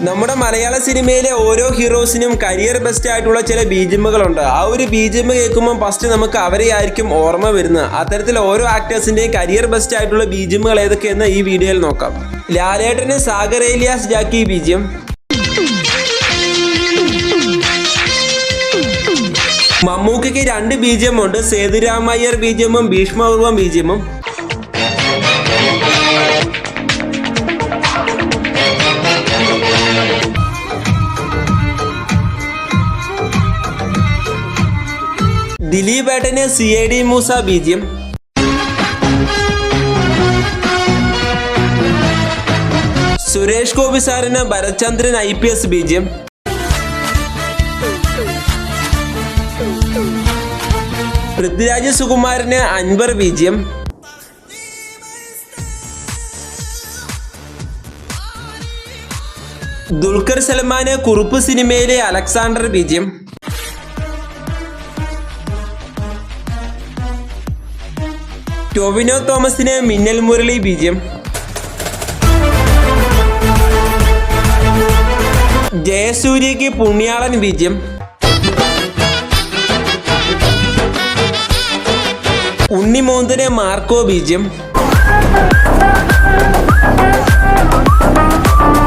നമ്മുടെ മലയാള സിനിമയിലെ ഓരോ ഹീറോസിനും കരിയർ ബെസ്റ്റ് ആയിട്ടുള്ള ചില ബിജിഎമ്മുകളുണ്ട്. ആ ഒരു ബിജിഎം കേൾക്കുമ്പോൾ ഫസ്റ്റ് നമുക്ക് അവരെ ആയിരിക്കും ഓർമ്മ വരുന്നത്. അത്തരത്തിൽ ഓരോ ആക്ടേഴ്സിന്റെയും കരിയർ ബെസ്റ്റ് ആയിട്ടുള്ള ബിജിഎമ്മുകൾ ഏതൊക്കെയെന്ന് ഈ വീഡിയോയിൽ നോക്കാം. ലാലേട്ടന് സാഗർ ഏലിയാസ് ജാക്കി ബിജിഎം, മമ്മൂക്കയ്ക്ക് 2 ബിജിഎം ഉണ്ട്, സേതുരാമയ്യർ ബിജിഎമ്മും ഭീഷ്മപൂർവം ബിജിഎമ്മും. ദിലീപ് ഏട്ടന് CID മൂസ ബിജിഎം, സുരേഷ് ഗോപി സാറിന് ഭരത്ചന്ദ്രൻ IPS ബിജിഎം, പൃഥ്വിരാജ് സുകുമാരന് അൻവർ ബിജിഎം, ദുൽഖർ സൽമാന് കുറുപ്പ് സിനിമയിലെ അലക്സാണ്ടർ ബിജിഎം, ടോവിനോ തോമസിന് മിന്നൽ മുരളി ബിജിഎം, ജയസൂര്യക്ക് പുണ്യാളൻ ബിജിഎം, ഉണ്ണിമോന്തന് മാർക്കോ ബിജിഎം,